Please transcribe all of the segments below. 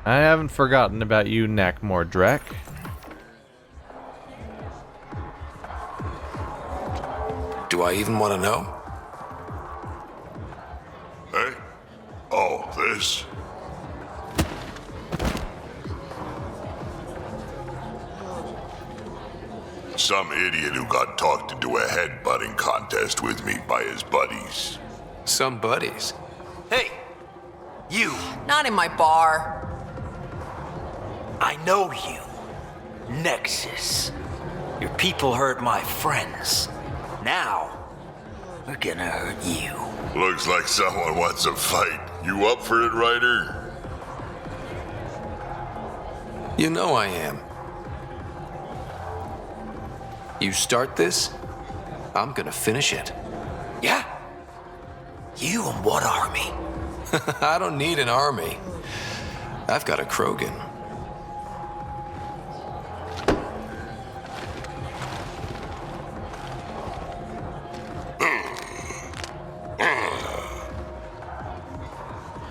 I haven't forgotten about you, Nakmor Drack. Do I even want to know? Hey? Oh, this? Some idiot who got talked into a headbutting contest with me by his buddies. Some buddies. Hey! You! Not in my bar. I know you. Nexus. Your people hurt my friends. Now, we're gonna hurt you. Looks like someone wants a fight. You up for it, Ryder? You know I am. You start this, I'm gonna finish it. Yeah? You and what army? I don't need an army. I've got a Krogan.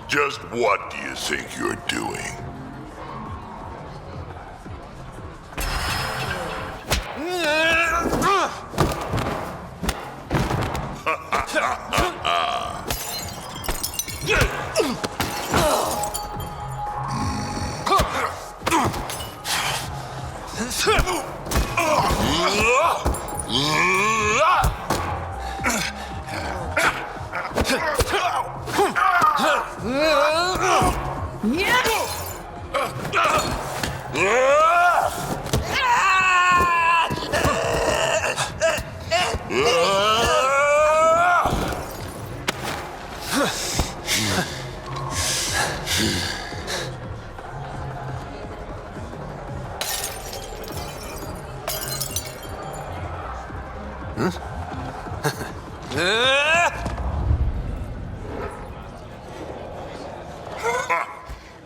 Just what do you think you're doing?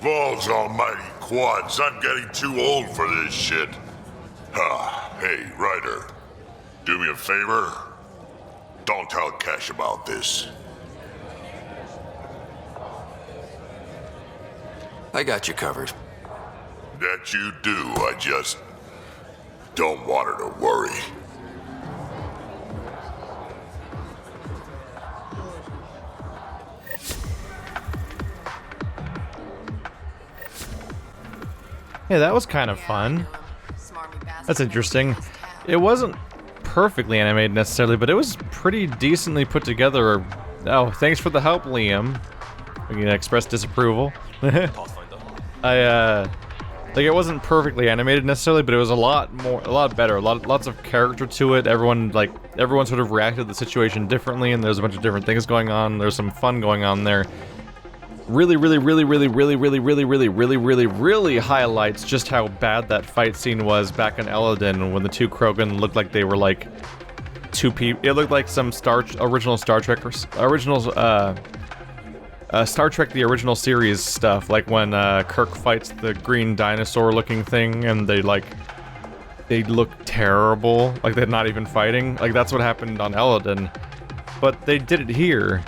Balls almighty quads, I'm getting too old for this shit. Hey, Ryder, do me a favor. Don't tell Cash about this. I got you covered. That you do, I just don't want her to worry. Yeah, that was kind of fun. That's interesting. It wasn't perfectly animated necessarily, but it was pretty decently put together. Oh, thanks for the help, Liam. We can express disapproval. Like, it wasn't perfectly animated necessarily, but it was a lot better. Lots of character to it. Everyone sort of reacted to the situation differently, and there's a bunch of different things going on. There's some fun going on there. Really highlights just how bad that fight scene was back in Eladin when the two Krogan looked like they were like two people. It looked like some original Star Trek the original series stuff, like when Kirk fights the green dinosaur-looking thing, and they look terrible, like they're not even fighting. Like that's what happened on Eladin, but they did it here.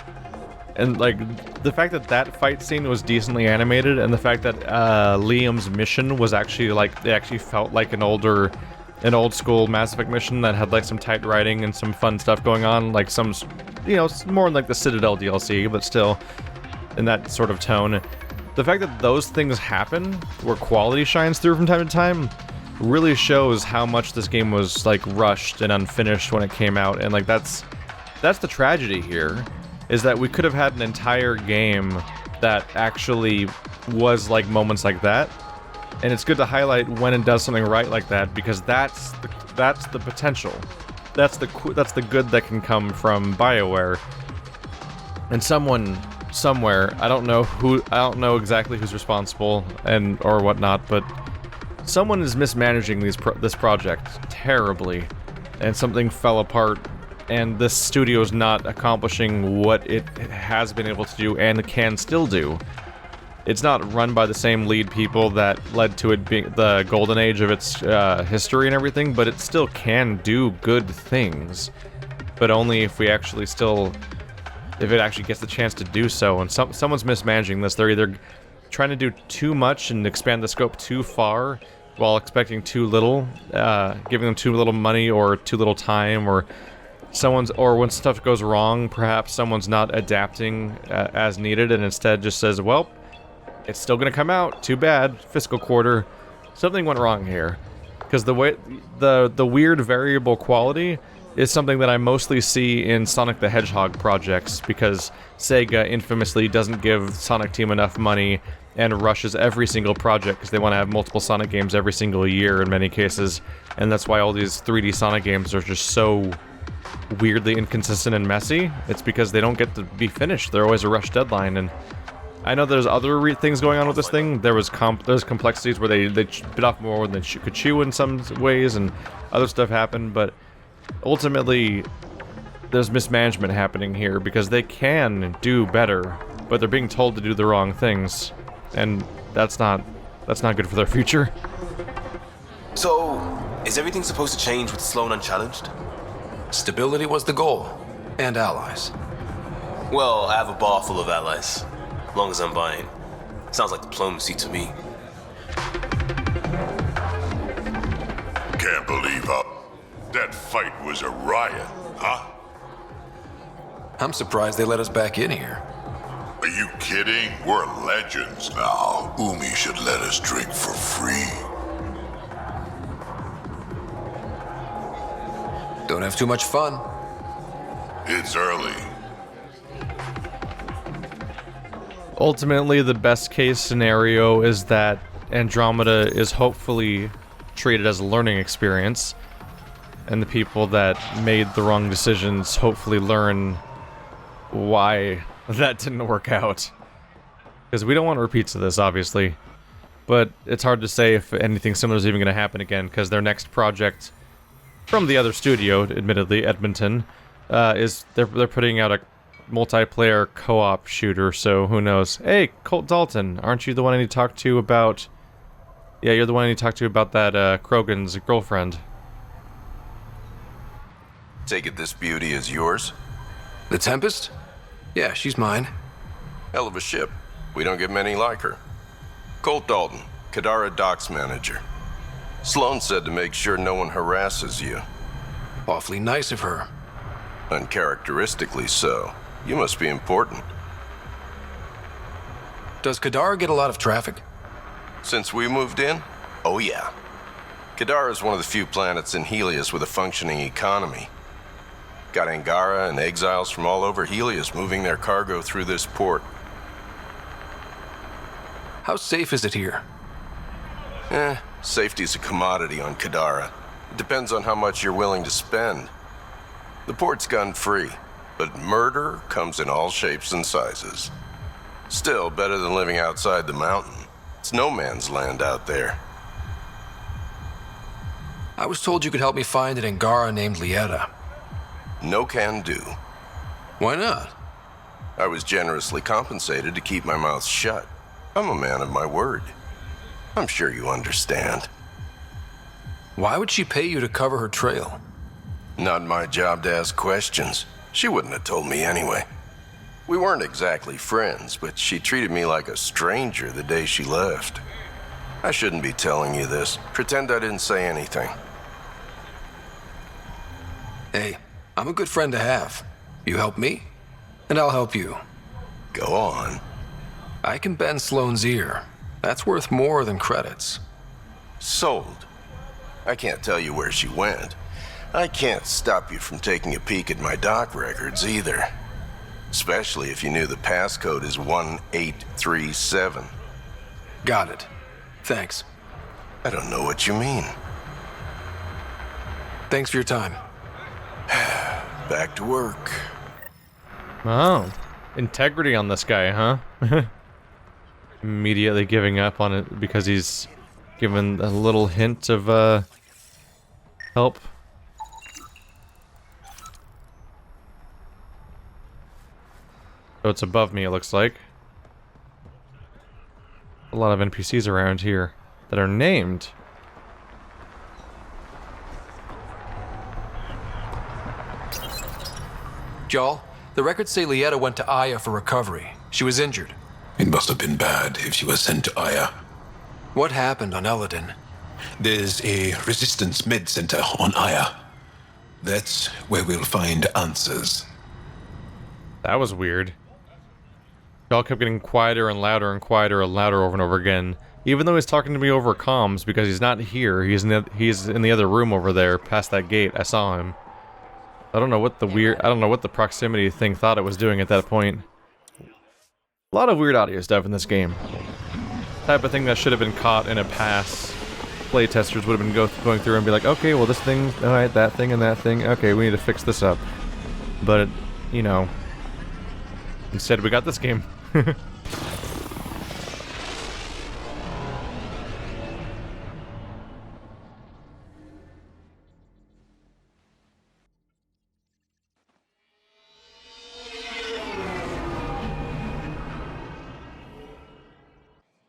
And, like, the fact that that fight scene was decently animated, and the fact that Liam's mission was actually, like, it actually felt like an old-school Mass Effect mission that had, like, some tight writing and some fun stuff going on, like some, you know, more like the Citadel DLC, but still in that sort of tone. The fact that those things happen, where quality shines through from time to time, really shows how much this game was, like, rushed and unfinished when it came out, and, like, that's the tragedy here. Is that we could have had an entire game that actually was like moments like that, and it's good to highlight when it does something right like that, because that's the potential, that's the good that can come from BioWare. And someone somewhere, I don't know exactly who's responsible or whatnot, but someone is mismanaging this project terribly, and something fell apart. And this studio is not accomplishing what it has been able to do and can still do. It's not run by the same lead people that led to it being the golden age of its history and everything, but it still can do good things. But only if it actually gets the chance to do so. And someone's mismanaging this. They're either trying to do too much and expand the scope too far while expecting too little, giving them too little money or too little time, or when stuff goes wrong, perhaps someone's not adapting as needed and instead just says, well, it's still going to come out, too bad, fiscal quarter, something went wrong here. Because the weird variable quality is something that I mostly see in Sonic the Hedgehog projects, because Sega infamously doesn't give Sonic Team enough money and rushes every single project because they want to have multiple Sonic games every single year in many cases, and that's why all these 3D Sonic games are just so weirdly inconsistent and messy. It's because they don't get to be finished. They're always a rush deadline, and I know there's other things going on with this thing. There's complexities where they bit off more than they could chew in some ways, and other stuff happened, but ultimately there's mismanagement happening here because they can do better, but they're being told to do the wrong things, and that's not good for their future. So, is everything supposed to change with Sloan unchallenged? Stability was the goal, and allies. Well, I have a bar full of allies, as long as I'm buying. Sounds like diplomacy to me. Can't believe that fight was a riot, huh? I'm surprised they let us back in here. Are you kidding? We're legends now. Umi should let us drink for free. Don't have too much fun. It's early. Ultimately, the best case scenario is that Andromeda is hopefully treated as a learning experience, and the people that made the wrong decisions hopefully learn why that didn't work out. Because we don't want repeats of this, obviously. But it's hard to say if anything similar is even going to happen again, because their next project, from the other studio, admittedly, Edmonton, is they're putting out a multiplayer co-op shooter, so who knows. Hey, Colt Dalton, aren't you the one I need to talk to about... Yeah, you're the one I need to talk to about that, Krogan's girlfriend. Take it this beauty is yours? The Tempest? Yeah, she's mine. Hell of a ship. We don't get many like her. Colt Dalton, Kadara Docks manager. Sloan said to make sure no one harasses you. Awfully nice of her. Uncharacteristically so. You must be important. Does Kadara get a lot of traffic? Since we moved in? Oh yeah. Kadara is one of the few planets in Helios with a functioning economy. Got Angara and exiles from all over Helios moving their cargo through this port. How safe is it here? Safety's a commodity on Kadara. It depends on how much you're willing to spend. The port's gun-free, but murder comes in all shapes and sizes. Still, better than living outside the mountain. It's no man's land out there. I was told you could help me find an Angara named Lieta. No can do. Why not? I was generously compensated to keep my mouth shut. I'm a man of my word. I'm sure you understand. Why would she pay you to cover her trail? Not my job to ask questions. She wouldn't have told me anyway. We weren't exactly friends, but she treated me like a stranger the day she left. I shouldn't be telling you this. Pretend I didn't say anything. Hey, I'm a good friend to have. You help me, and I'll help you. Go on. I can bend Sloane's ear. That's worth more than credits. Sold. I can't tell you where she went. I can't stop you from taking a peek at my doc records either. Especially if you knew the passcode is 1837. Got it. Thanks. I don't know what you mean. Thanks for your time. Back to work. Oh. Integrity on this guy, huh? Immediately giving up on it because he's given a little hint of, help. So it's above me, it looks like. A lot of NPCs around here that are named. Y'all, the records say Lieta went to Aya for recovery. She was injured. It must have been bad if she was sent to Aya. What happened on Eladin? There's a resistance med center on Aya. That's where we'll find answers. That was weird. It all kept getting quieter and louder and quieter and louder over and over again. Even though he's talking to me over comms, because he's not here, he's in the other room over there, past that gate. I saw him. I don't know what the proximity thing thought it was doing at that point. A lot of weird audio stuff in this game. Type of thing that should have been caught in a pass. Playtesters would have been going through and be like, okay, well this thing, alright, that thing and that thing, okay, we need to fix this up. But, you know, instead we got this game.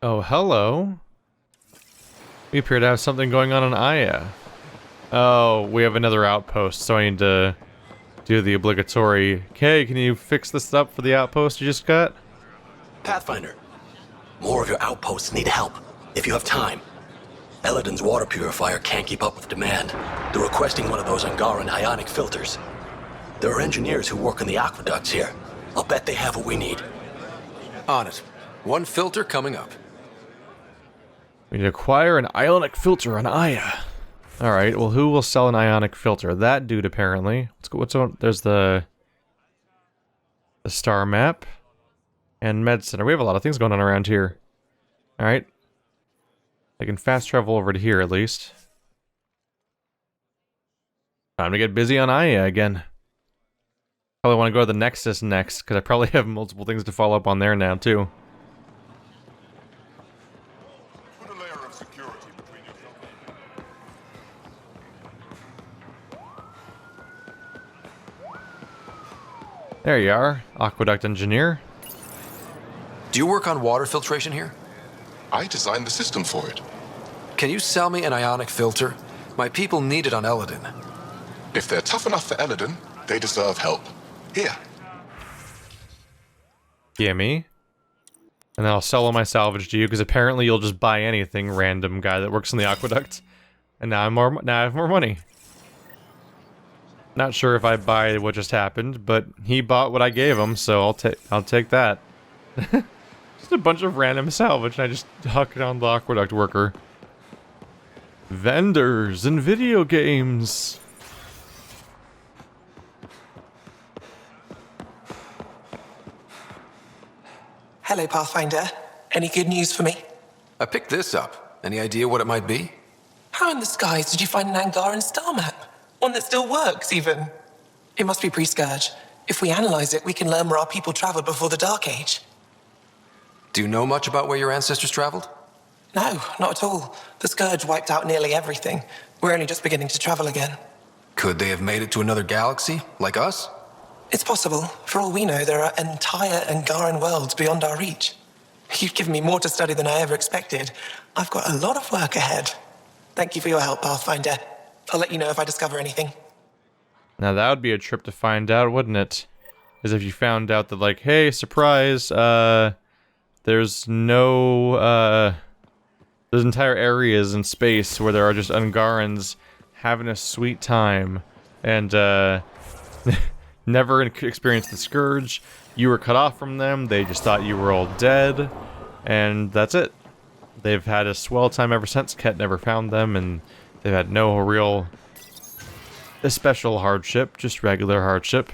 Oh, hello. We appear to have something going on in Aya. Oh, we have another outpost, so I need to do the obligatory, okay, can you fix this up for the outpost you just got? Pathfinder, more of your outposts need help, if you have time. Eladin's water purifier can't keep up with demand. They're requesting one of those Angaran ionic filters. There are engineers who work in the aqueducts here. I'll bet they have what we need. On it. One filter coming up. We need to acquire an ionic filter on Aya. Alright, well who will sell an ionic filter? That dude apparently. Let's go, what's on, there's the star map. And med center. We have a lot of things going on around here. Alright. I can fast travel over to here at least. Time to get busy on Aya again. Probably want to go to the Nexus next, because I probably have multiple things to follow up on there now too. Put a layer of security between yourself. There you are, Aqueduct Engineer. Do you work on water filtration here? I designed the system for it. Can you sell me an ionic filter? My people need it on Eladin. If they're tough enough for Eladin, they deserve help. Here. Gimme. And then I'll sell all my salvage to you, because apparently you'll just buy anything, random guy that works in the aqueduct. And now I have more money. Not sure if I buy what just happened, but he bought what I gave him, so I'll take that. Just a bunch of random salvage, and I just huck down the aqueduct worker. Vendors and video games. Hello, Pathfinder. Any good news for me? I picked this up. Any idea what it might be? How in the skies did you find an Angaran star map? One that still works, even. It must be pre-Scourge. If we analyze it, we can learn where our people traveled before the Dark Age. Do you know much about where your ancestors traveled? No, not at all. The Scourge wiped out nearly everything. We're only just beginning to travel again. Could they have made it to another galaxy, like us? It's possible. For all we know, there are entire Angaran worlds beyond our reach. You've given me more to study than I ever expected. I've got a lot of work ahead. Thank you for your help, Pathfinder. I'll let you know if I discover anything. Now that would be a trip to find out, wouldn't it? As if you found out that, like, hey, surprise, there's no, there's entire areas in space where there are just Angarans having a sweet time, and, never experienced the Scourge. You were cut off from them, they just thought you were all dead, and that's it. They've had a swell time ever since. Ket never found them, and they've had no real special hardship, just regular hardship,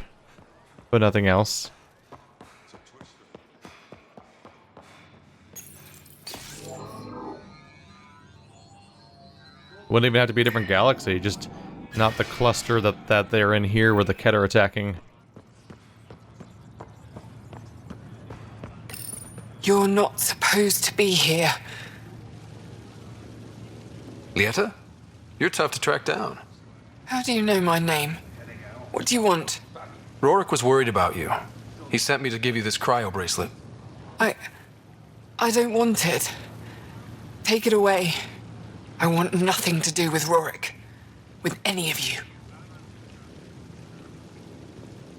but nothing else. Wouldn't even have to be a different galaxy, just not the cluster that they're in here where the Ket are attacking. You're not supposed to be here. Lieta? You're tough to track down. How do you know my name? What do you want? Rorik was worried about you. He sent me to give you this cryo bracelet. I don't want it. Take it away. I want nothing to do with Rorik. With any of you.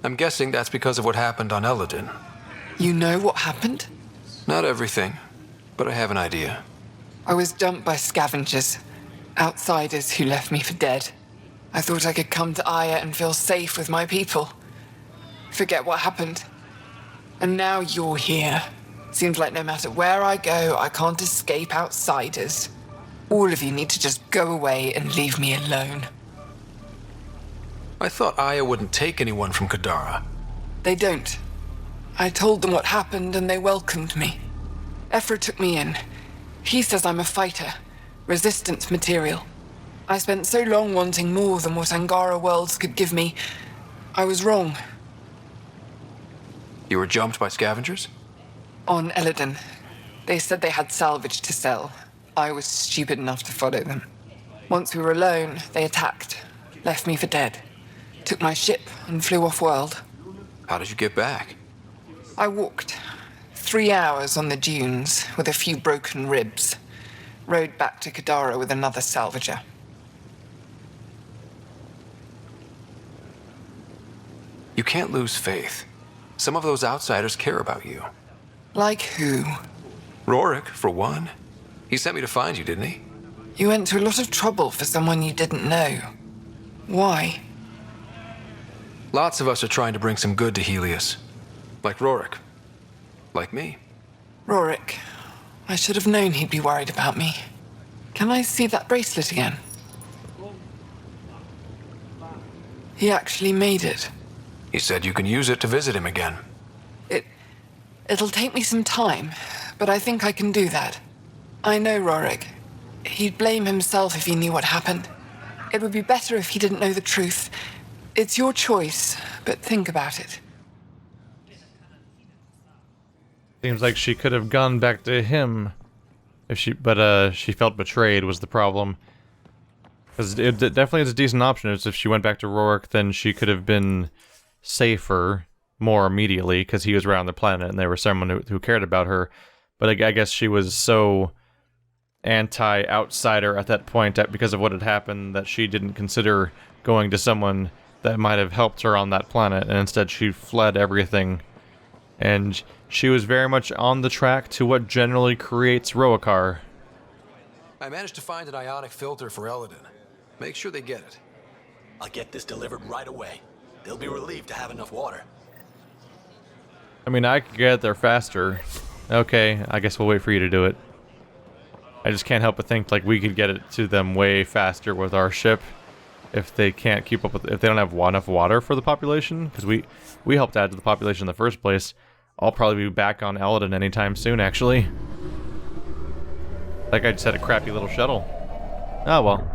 I'm guessing that's because of what happened on Eladin. You know what happened? Not everything, but I have an idea. I was dumped by scavengers, outsiders who left me for dead. I thought I could come to Aya and feel safe with my people. Forget what happened. And now you're here. Seems like no matter where I go, I can't escape outsiders. All of you need to just go away and leave me alone. I thought Aya wouldn't take anyone from Kadara. They don't. I told them what happened and they welcomed me. Ephra took me in. He says I'm a fighter, resistance material. I spent so long wanting more than what Angara worlds could give me. I was wrong. You were jumped by scavengers? On Eladon. They said they had salvage to sell. I was stupid enough to follow them. Once we were alone, they attacked. Left me for dead. Took my ship and flew off-world. How did you get back? I walked. 3 hours on the dunes with a few broken ribs. Rode back to Kadara with another salvager. You can't lose faith. Some of those outsiders care about you. Like who? Rorik, for one. He sent me to find you, didn't he? You went to a lot of trouble for someone you didn't know. Why? Lots of us are trying to bring some good to Helios. Like Rorik. Like me. Rorik. I should have known he'd be worried about me. Can I see that bracelet again? He actually made it. He said you can use it to visit him again. It'll take me some time, but I think I can do that. I know Rorik. He'd blame himself if he knew what happened. It would be better if he didn't know the truth. It's your choice, but think about it. Seems like she could have gone back to him, if she felt betrayed was the problem. Because it definitely is a decent option. It's if she went back to Rorik, then she could have been safer more immediately because he was around the planet and there was someone who cared about her. But I guess she was so anti-outsider at that point because of what had happened that she didn't consider going to someone that might have helped her on that planet, and instead she fled everything. And she was very much on the track to what generally creates Roakar. I managed to find an ionic filter for Eladon. Make sure they get it. I'll get this delivered right away. They'll be relieved to have enough water. I mean, I could get there faster. Okay, I guess we'll wait for you to do it. I just can't help but think, like, we could get it to them way faster with our ship if they can't keep up with... if they don't have enough water for the population, because we helped add to the population in the first place. I'll probably be back on Eladon anytime soon, actually. Like, I just had a crappy little shuttle. Oh, well.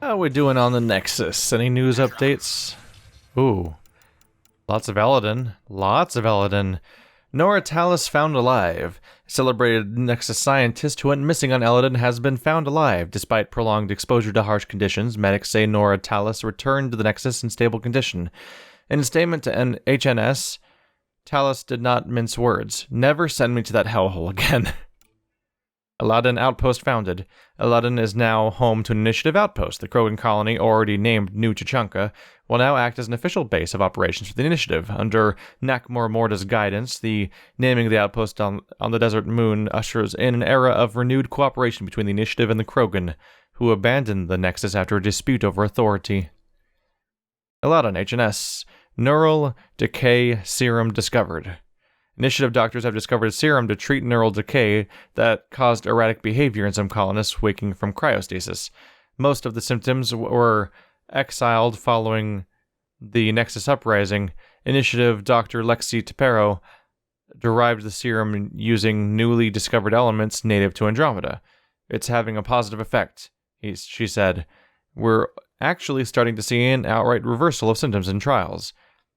How are we doing on the Nexus? Any news updates? Ooh. Lots of Eladon. Lots of Eladon. Nora Tallis found alive. A celebrated Nexus scientist who went missing on Eladon has been found alive. Despite prolonged exposure to harsh conditions, medics say Nora Tallis returned to the Nexus in stable condition. In a statement to HNS, Tallis did not mince words. Never send me to that hellhole again. Eladon Outpost founded. Eladon is now home to an initiative outpost. The Krogan colony, already named New Chichanka, will now act as an official base of operations for the initiative. Under Nakmor Morda's guidance, the naming of the outpost on the desert moon ushers in an era of renewed cooperation between the initiative and the Krogan, who abandoned the Nexus after a dispute over authority. Eladon HNS. Neural decay serum discovered. Initiative doctors have discovered a serum to treat neural decay that caused erratic behavior in some colonists waking from cryostasis. Most of the symptoms were exiled following the Nexus Uprising. Initiative Dr. Lexi Tapero derived the serum using newly discovered elements native to Andromeda. It's having a positive effect, she said. We're actually starting to see an outright reversal of symptoms in trials.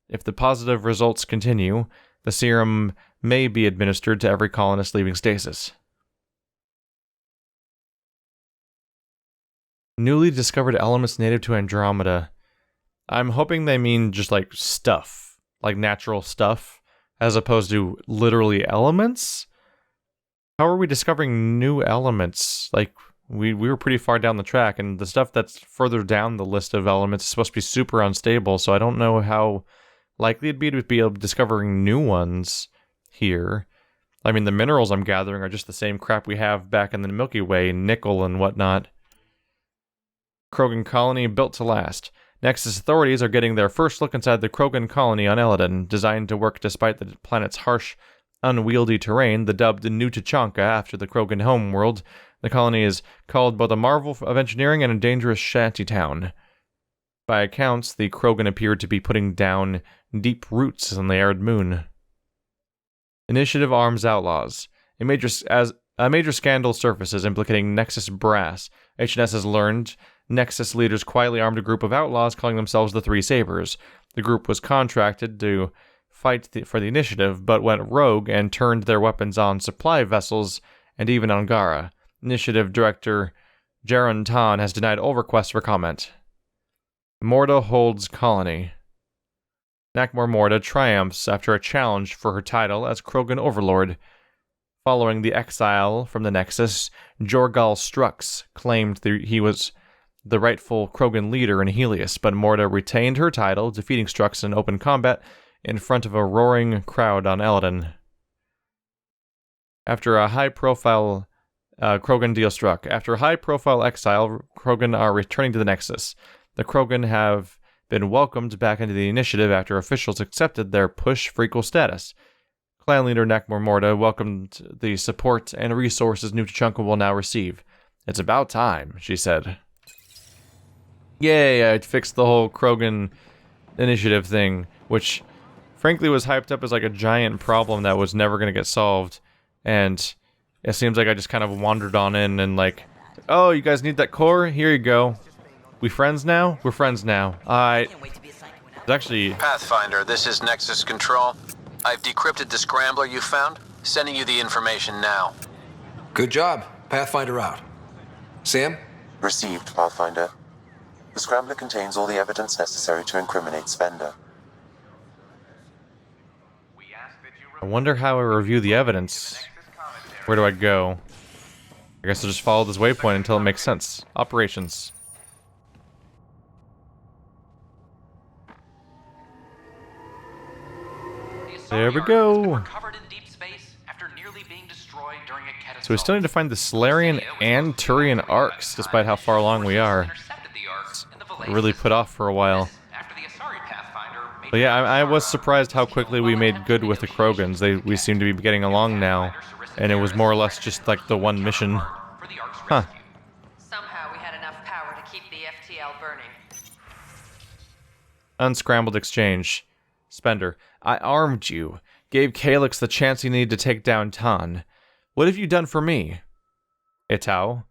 If the positive results continue, the serum may be administered to every colonist leaving stasis. Newly discovered elements native to Andromeda. I'm hoping they mean just like stuff, like natural stuff, as opposed to literally elements? How are we discovering new elements? Like, We were pretty far down the track, and the stuff that's further down the list of elements is supposed to be super unstable, so I don't know how likely it'd be to be able to discovering new ones here. I mean, the minerals I'm gathering are just the same crap we have back in the Milky Way, nickel and whatnot. Krogan colony built to last. Nexus authorities are getting their first look inside the Krogan colony on Eladon, designed to work despite the planet's harsh, unwieldy terrain, the dubbed New Tachanka after the Krogan homeworld. The colony is called both a marvel of engineering and a dangerous shantytown. By accounts, the Krogan appeared to be putting down deep roots on the arid moon. Initiative arms outlaws. A major scandal surfaces implicating Nexus brass. HNS has learned Nexus leaders quietly armed a group of outlaws calling themselves the Three Sabers. The group was contracted to fight for the initiative, but went rogue and turned their weapons on supply vessels and even on Gara. Initiative Director Jaron Tan has denied all requests for comment. Morda holds colony. Nakmor Morda triumphs after a challenge for her title as Krogan Overlord. Following the exile from the Nexus, Jorgal Strux claimed he was the rightful Krogan leader in Helios, but Morda retained her title, defeating Strux in open combat in front of a roaring crowd on Eladon. After a high-profile Krogan deal struck. After a high-profile exile, Krogan are returning to the Nexus. The Krogan have been welcomed back into the initiative after officials accepted their push for equal status. Clan leader Nakmor Morda welcomed the support and resources New Tachanka will now receive. It's about time, she said. Yay, I fixed the whole Krogan initiative thing, which frankly was hyped up as like a giant problem that was never going to get solved. And it seems like I just kind of wandered on in and like, oh, you guys need that core? Here you go. We friends now? We're friends now. It's actually... Pathfinder, this is Nexus Control. I've decrypted the scrambler you found. Sending you the information now. Good job. Pathfinder out. Sam? Received, Pathfinder. The scrambler contains all the evidence necessary to incriminate Spender. I wonder how I review the evidence. Where do I go? I guess I'll just follow this waypoint until it makes sense. Operations. There we go. So we still need to find the Solarian and Turian arcs, despite how far along we are. Really put off for a while. But yeah, I was surprised how quickly we made good with the Krogans. We seem to be getting along now. And it was more or less just like the one mission. Huh. Somehow we had enough power to keep the FTL burning. Unscrambled exchange. Spender, I armed you. Gave Calyx the chance he needed to take down Tan. What have you done for me? Itao.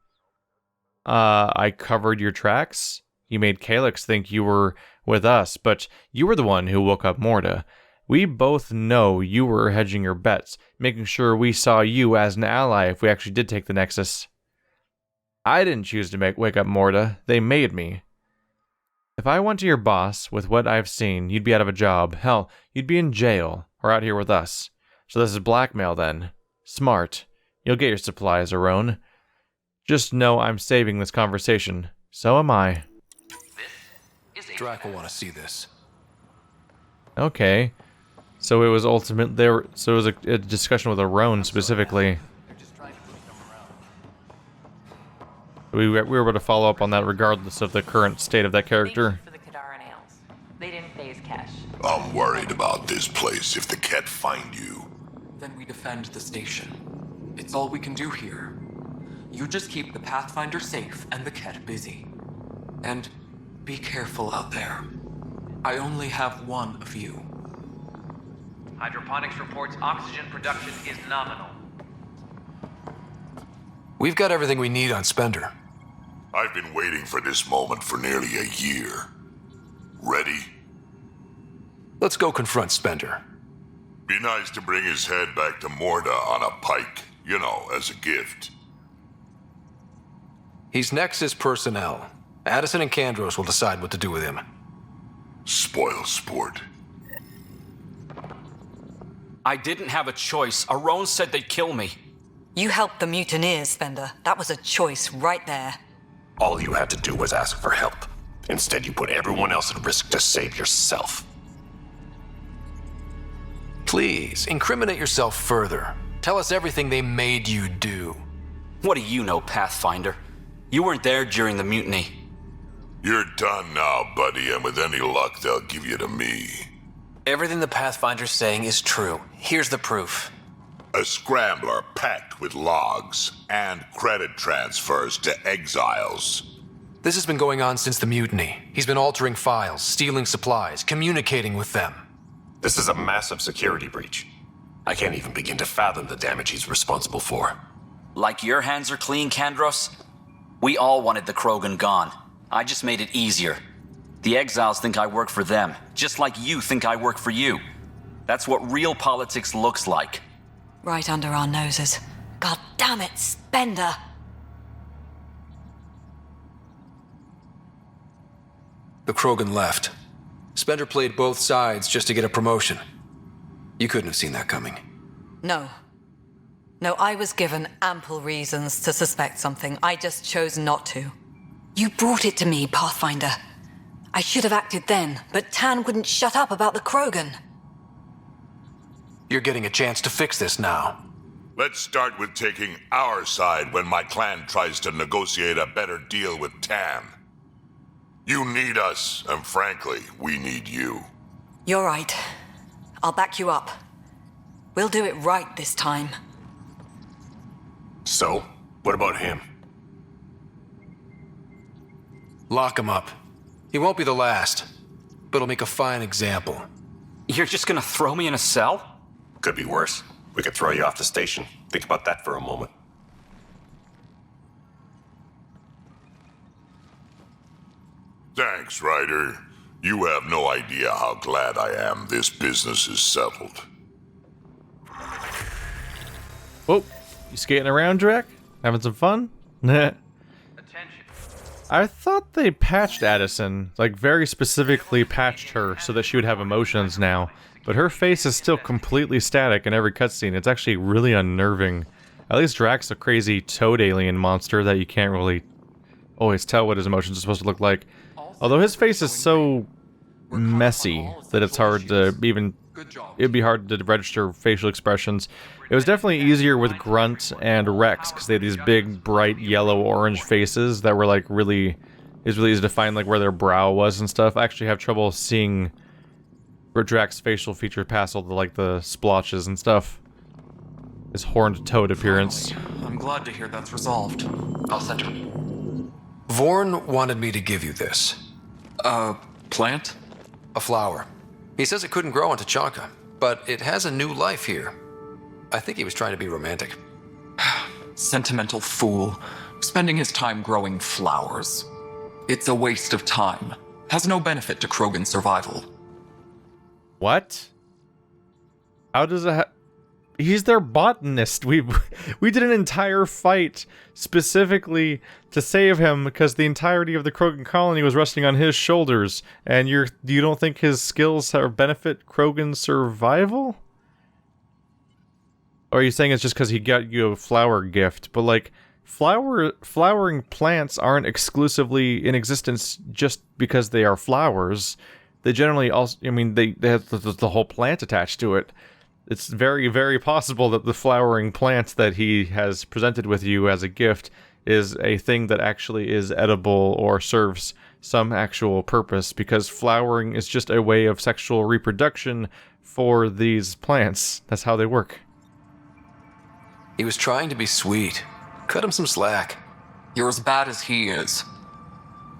I covered your tracks? You made Calyx think you were with us, but you were the one who woke up Morda. We both know you were hedging your bets, making sure we saw you as an ally if we actually did take the Nexus. I didn't choose to wake up Morda. They made me. If I went to your boss with what I've seen, you'd be out of a job. Hell, you'd be in jail, or out here with us. So this is blackmail then. Smart. You'll get your supplies, Aron. Just know I'm saving this conversation. So am I. Drack will want to see this. Okay. So it was ultimate there. So it was a discussion with Aron specifically. We were able to follow up on that regardless of the current state of that character. They didn't phase Cash. I'm worried about this place if the Ket find you. Then we defend the station. It's all we can do here. You just keep the Pathfinder safe and the Ket busy. And be careful out there. I only have one of you. Hydroponics reports oxygen production is nominal. We've got everything we need on Spender. I've been waiting for this moment for nearly a year. Ready? Let's go confront Spender. Be nice to bring his head back to Morda on a pike, you know, as a gift. He's Nexus personnel. Addison and Kandros will decide what to do with him. Spoil sport. I didn't have a choice. Aron said they'd kill me. You helped the mutineers, Spender. That was a choice right there. All you had to do was ask for help. Instead, you put everyone else at risk to save yourself. Please, incriminate yourself further. Tell us everything they made you do. What do you know, Pathfinder? You weren't there during the mutiny. You're done now, buddy, and with any luck, they'll give you to me. Everything the Pathfinder's saying is true. Here's the proof. A scrambler packed with logs and credit transfers to exiles. This has been going on since the mutiny. He's been altering files, stealing supplies, communicating with them. This is a massive security breach. I can't even begin to fathom the damage he's responsible for. Like your hands are clean, Kandros? We all wanted the Krogan gone. I just made it easier. The exiles think I work for them, just like you think I work for you. That's what real politics looks like. Right under our noses. God damn it, Spender! The Krogan left. Spender played both sides just to get a promotion. You couldn't have seen that coming. No. No, I was given ample reasons to suspect something. I just chose not to. You brought it to me, Pathfinder. I should have acted then, but Tan wouldn't shut up about the Krogan. You're getting a chance to fix this now. Let's start with taking our side when my clan tries to negotiate a better deal with Tan. You need us, and frankly, we need you. You're right. I'll back you up. We'll do it right this time. So, what about him? Lock him up. He won't be the last, but he'll make a fine example. You're just gonna throw me in a cell? Could be worse. We could throw you off the station. Think about that for a moment. Thanks, Ryder. You have no idea how glad I am this business is settled. Whoa, you skating around, Drack? Having some fun? Nah. I thought they patched Addison, like very specifically patched her so that she would have emotions now. But her face is still completely static in every cutscene. It's actually really unnerving. At least Drack's a crazy toad alien monster that you can't really always tell what his emotions are supposed to look like. Although his face is so messy that it's hard to even... It'd be hard to register facial expressions. It was definitely easier with Grunt and Rex, because they had these big, bright, yellow-orange faces that were like really... It was really easy to find like where their brow was and stuff. I actually have trouble seeing Drack's facial feature past all the like the splotches and stuff. His horned toad appearance. I'm glad to hear that's resolved. I'll send him. Vorn wanted me to give you this. Plant? A flower. He says it couldn't grow on Tachanka, but it has a new life here. I think he was trying to be romantic. Sentimental fool. Spending his time growing flowers. It's a waste of time. Has no benefit to Krogan's survival. What? How does it He's their botanist. We did an entire fight specifically to save him because the entirety of the Krogan colony was resting on his shoulders. And you don't think his skills benefit Krogan's survival? Or are you saying it's just because he got you a flower gift? But like, flowering plants aren't exclusively in existence just because they are flowers. They generally also, I mean, they have the whole plant attached to it. It's very, very possible that the flowering plant that he has presented with you as a gift is a thing that actually is edible or serves some actual purpose, because flowering is just a way of sexual reproduction for these plants. That's how they work. He was trying to be sweet. Cut him some slack. You're as bad as he is.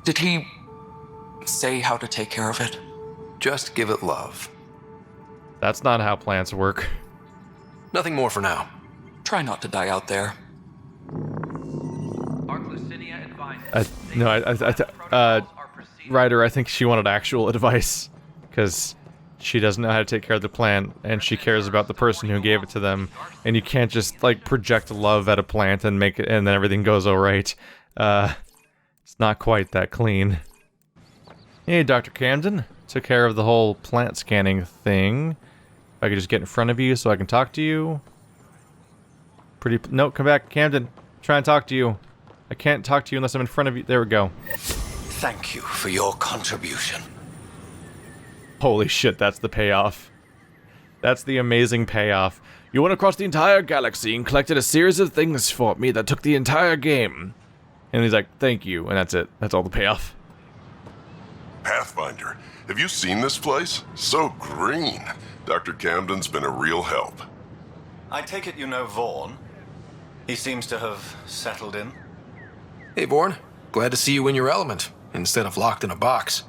Did he say how to take care of it? Just give it love. That's not how plants work. Nothing more for now. Try not to die out there. Ryder, I think she wanted actual advice, because she doesn't know how to take care of the plant, and she cares about the person who gave it to them, and you can't just, like, project love at a plant and make it, and then everything goes alright. It's not quite that clean. Hey, Dr. Camden. Took care of the whole plant scanning thing. If I could just get in front of you so I can talk to you. Pretty... No, come back, Camden. I'm trying to talk to you. I can't talk to you unless I'm in front of you. There we go. Thank you for your contribution. Holy shit, that's the payoff. That's the amazing payoff. You went across the entire galaxy and collected a series of things for me that took the entire game. And he's like, thank you, and that's it. That's all the payoff. Pathfinder, have you seen this place? So green. Dr. Camden's been a real help. I take it you know Vaughn. He seems to have settled in. Hey, Vaughn. Glad to see you in your element, instead of locked in a box.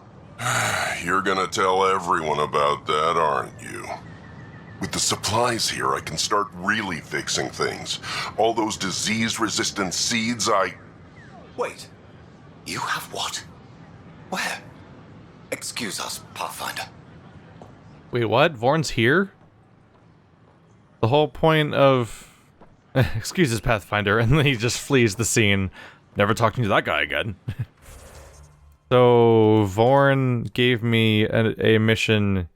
You're gonna tell everyone about that, aren't you? With the supplies here, I can start really fixing things. All those disease-resistant seeds Wait. You have what? Where? Excuse us, Pathfinder. Wait, what? Vorn's here? The whole point of... Excuses, Pathfinder, and then he just flees the scene. Never talking to that guy again. So, Vorn gave me a mission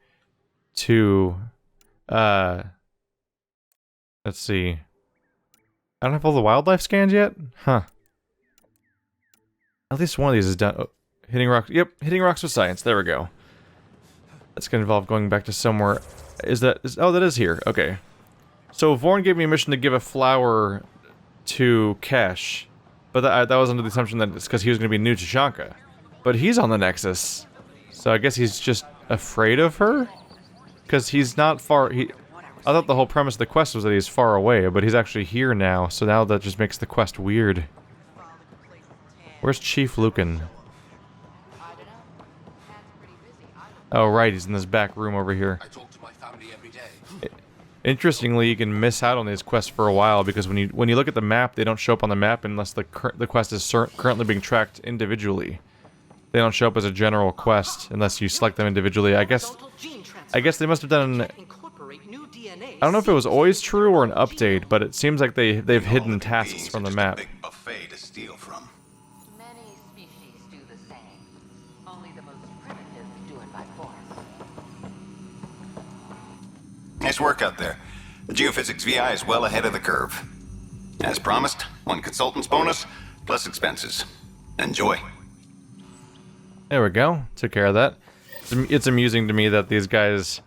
to... Let's see. I don't have all the wildlife scans yet? Huh. At least one of these is done. Oh, hitting rocks. Yep, hitting rocks with science. There we go. That's gonna involve going back to somewhere. Oh, that is here. Okay. So Vorn gave me a mission to give a flower to Kesh, but that was under the assumption that it's because he was gonna be new to Shanka. But he's on the Nexus, so I guess he's just afraid of her, because he's not far. I thought the whole premise of the quest was that he's far away, but he's actually here now. So now that just makes the quest weird. Where's Chief Lucan? Oh, right, he's in this back room over here. Interestingly, you can miss out on these quests for a while because when you look at the map, they don't show up on the map unless the quest is currently being tracked individually. They don't show up as a general quest unless you select them individually. I guess they must have done. I don't know if it was always true or an update, but it seems like they've hidden tasks from the map. Nice work out there. The Geophysics VI is well ahead of the curve. As promised, 1 consultant's bonus, plus expenses. Enjoy. There we go. Took care of that. It's amusing to me that these guys...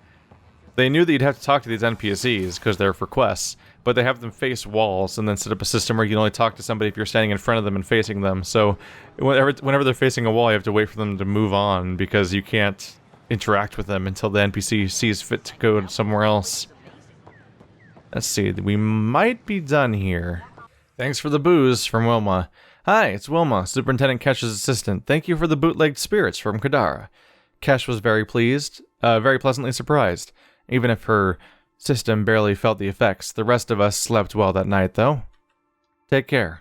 They knew that you'd have to talk to these NPCs, because they're for quests, but they have them face walls and then set up a system where you can only talk to somebody if you're standing in front of them and facing them. So whenever they're facing a wall, you have to wait for them to move on, because you can't interact with them until the NPC sees fit to go somewhere else. Let's see, we might be done here. Thanks for the booze from Wilma. Hi, it's Wilma, Superintendent Kesh's assistant. Thank you for the bootlegged spirits from Kadara. Kesh was very pleasantly surprised. Even if her system barely felt the effects, the rest of us slept well that night, though. Take care.